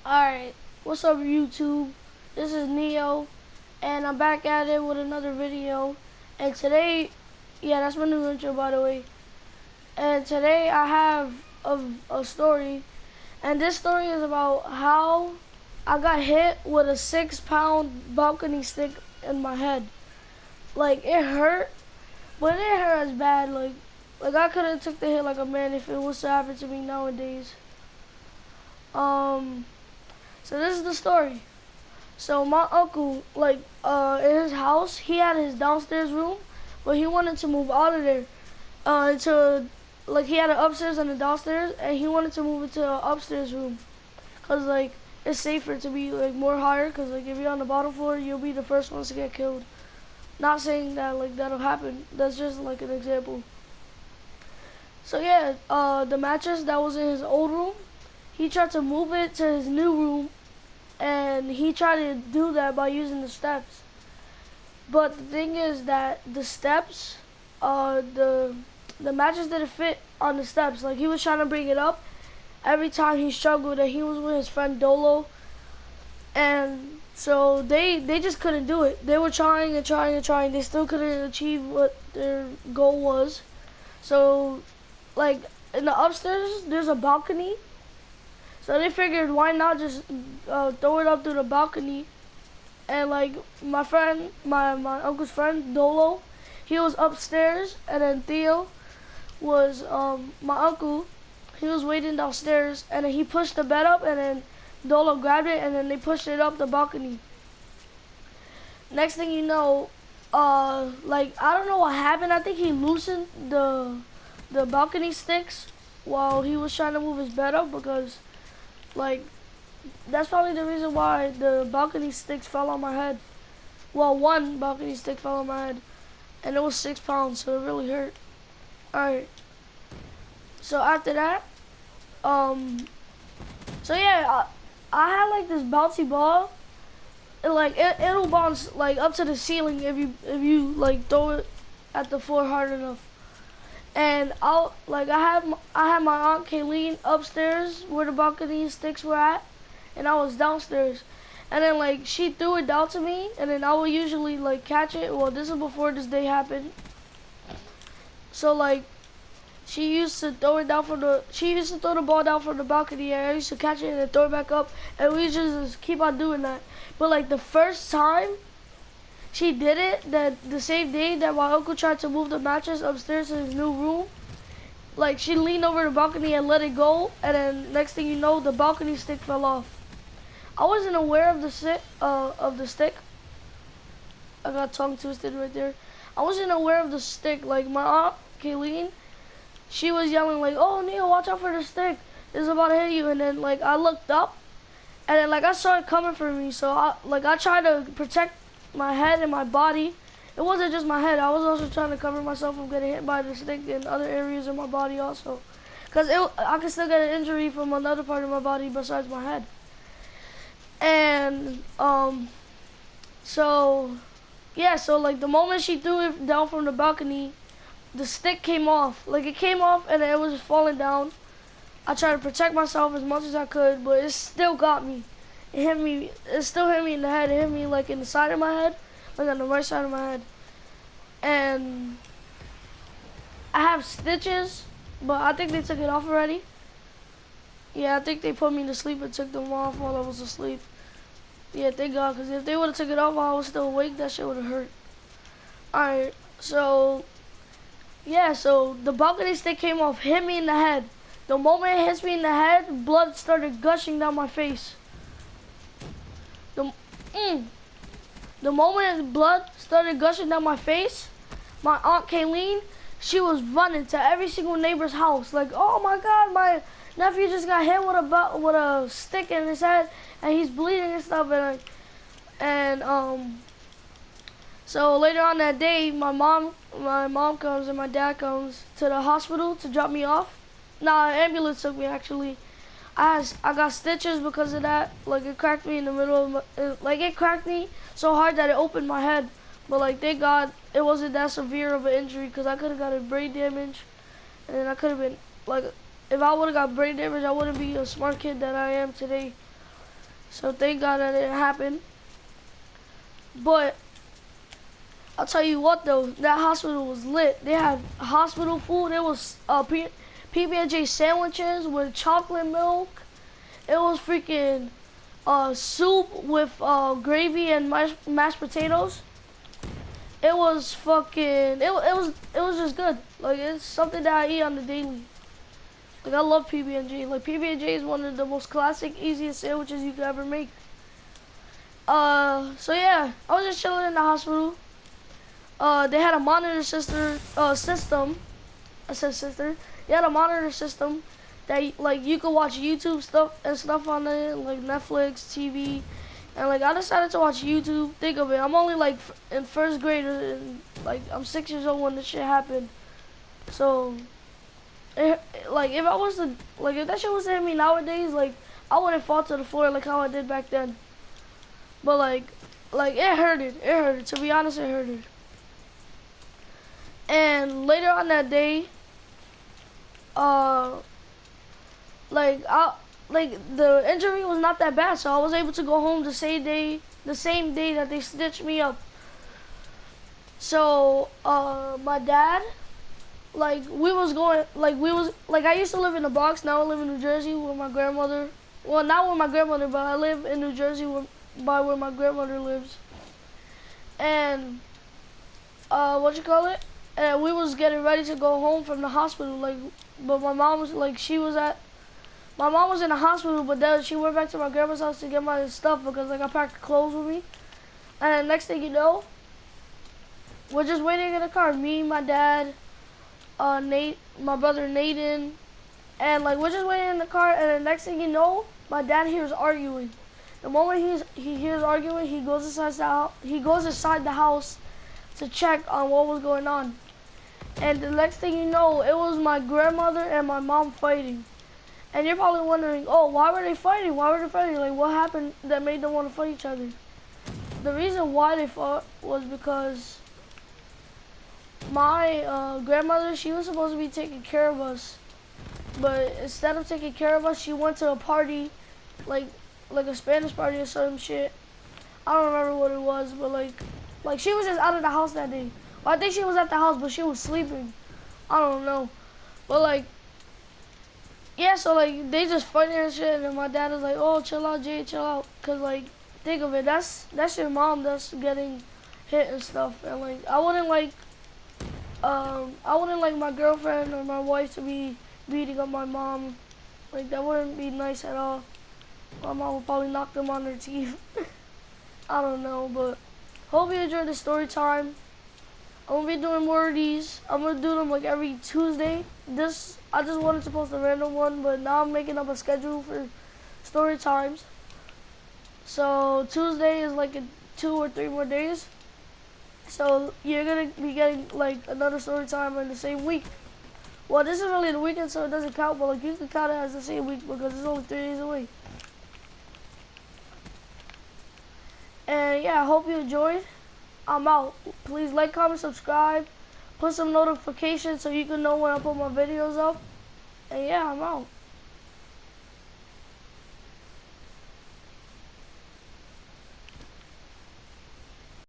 Alright, what's up YouTube? This is Neo, and I'm back at it with another video. And today, yeah, that's my new intro by the way. And today I have a story, and this story is about how I got hit with a 6-pound balcony stick in my head. Like, it hurt, but it didn't hurt as bad. Like I could have took the hit like a man if it was to happen to me nowadays. Um, so this is the story. So my uncle, in his house, he had his downstairs room, but he wanted to move out of there. He had an upstairs and a downstairs, and he wanted to move it to an upstairs room, cause like it's safer to be like more higher, cause like if you're on the bottom floor, you'll be the first ones to get killed. Not saying that like that'll happen. That's just like an example. So yeah, the mattress that was in his old room, he tried to move it to his new room, and he tried to do that by using the steps. But the thing is that the steps, the mattress didn't fit on the steps. Like he was trying to bring it up. Every time he struggled, and he was with his friend Dolo, and so they just couldn't do it. They were trying and trying and trying. They still couldn't achieve what their goal was. So, like in the upstairs, there's a balcony. So they figured, why not just throw it up through the balcony? And like my uncle's friend Dolo, he was upstairs, and then Theo was my uncle. He was waiting downstairs, and then he pushed the bed up, and then Dolo grabbed it, and then they pushed it up the balcony. Next thing you know, I don't know what happened. I think he loosened the balcony sticks while he was trying to move his bed up, because like that's probably the reason why the balcony sticks fell on my head. Well, one balcony stick fell on my head, and it was 6 pounds, so it really hurt. Alright. So after that, so yeah, I had like this bouncy ball. It'll bounce like up to the ceiling if you like throw it at the floor hard enough. And I had my aunt Kayleen upstairs where the balcony sticks were at, and I was downstairs. And then like she threw it down to me, and then I would usually like catch it. Well, this is before this day happened. So like she used to throw the ball down from the balcony, and I used to catch it and then throw it back up, and we just keep on doing that. But like the first time she did it, that the same day that my uncle tried to move the mattress upstairs to his new room, like she leaned over the balcony and let it go, and then next thing you know, the balcony stick fell off. I wasn't aware of the stick. I got tongue twisted right there. I wasn't aware of the stick. Like my aunt Kayleen, she was yelling like, "Oh Neil, watch out for the stick! It's about to hit you!" And then like I looked up, and then like I saw it coming for me. So I tried to protect my head and my body. It wasn't just my head. I was also trying to cover myself from getting hit by the stick in other areas of my body also, because I could still get an injury from another part of my body besides my head. And so yeah, so like the moment she threw it down from the balcony, the stick came off. Like it came off, and it was just falling down. I tried to protect myself as much as I could, but it still got me. It hit me. It still hit me in the head. It hit me like in the side of my head, like on the right side of my head. And I have stitches, but I think they took it off already. Yeah, I think they put me to sleep and took them off while I was asleep. Yeah, thank God, because if they would have took it off while I was still awake, that shit would have hurt. Alright, so yeah, so the balcony stick came off, hit me in the head. The moment it hits me in the head, blood started gushing down my face. The moment blood started gushing down my face, my aunt Kayleen, she was running to every single neighbor's house. Like, oh my God, my nephew just got hit with a stick in his head, and he's bleeding and stuff. So later on that day, my mom comes and my dad comes to the hospital to drop me off. Nah, an ambulance took me actually. I got stitches because of that. Like it cracked me in the middle of it cracked me so hard that it opened my head. But like thank God it wasn't that severe of an injury, because I could have got a brain damage, and then I could have been like, if I would have got brain damage, I wouldn't be a smart kid that I am today. So thank God that it happened. But I'll tell you what though, that hospital was lit. They had hospital food. It was PB&J sandwiches with chocolate milk. It was freaking soup with gravy and mashed potatoes. It was fucking. It was just good. Like it's something that I eat on the daily. Like I love PB&J. Like PB&J is one of the most classic, easiest sandwiches you could ever make. So yeah, I was just chilling in the hospital. They had a monitor system. I said sister. They had a monitor system that like you could watch YouTube stuff on it, like Netflix, TV, and like I decided to watch YouTube. Think of it, I'm only like in first grade, and like I'm 6 years old when this shit happened. So, like if I was to like if that shit was to hit me nowadays, like I wouldn't fall to the floor like how I did back then. But like it hurted. It hurted. To be honest, it hurted. And later on that day, uh, like the injury was not that bad, so I was able to go home the same day that they stitched me up. So my dad, I used to live in the Bronx. Now I live in New Jersey with my grandmother. Well, not with my grandmother, but I live in New Jersey by where my grandmother lives. And what you call it? And we was getting ready to go home from the hospital. But my mom was like, my mom was in the hospital, but then she went back to my grandma's house to get my stuff because like I packed clothes with me. And then next thing you know, we're just waiting in the car. Me, my dad, Nate, my brother Nathan, and like we're just waiting in the car. And then next thing you know, my dad hears arguing. The moment he hears arguing, he goes inside the house to check on what was going on. And the next thing you know, it was my grandmother and my mom fighting. And you're probably wondering, oh, why were they fighting? Why were they fighting? Like, what happened that made them want to fight each other? The reason why they fought was because my grandmother, she was supposed to be taking care of us. But instead of taking care of us, she went to a party, like a Spanish party or some shit. I don't remember what it was, but like she was just out of the house that day. Well, I think she was at the house, but she was sleeping. I don't know. But like, yeah, so like they just fighting and shit, and then my dad is like, "Oh, chill out, Jay, chill out," cause like think of it, that's your mom that's getting hit and stuff, and like I wouldn't like my girlfriend or my wife to be beating up my mom. Like that wouldn't be nice at all. My mom would probably knock them on their teeth. I don't know, but hope you enjoyed the story time. I'm gonna be doing more of these. I'm gonna do them like every Tuesday. I just wanted to post a random one, but now I'm making up a schedule for story times. So Tuesday is like in 2 or 3 more days. So you're gonna be getting like another story time in the same week. Well, this is really the weekend, so it doesn't count, but like you can count it as the same week because it's only 3 days away. And yeah, I hope you enjoyed. I'm out. Please like, comment, subscribe. Put some notifications so you can know when I put my videos up. And yeah, I'm out.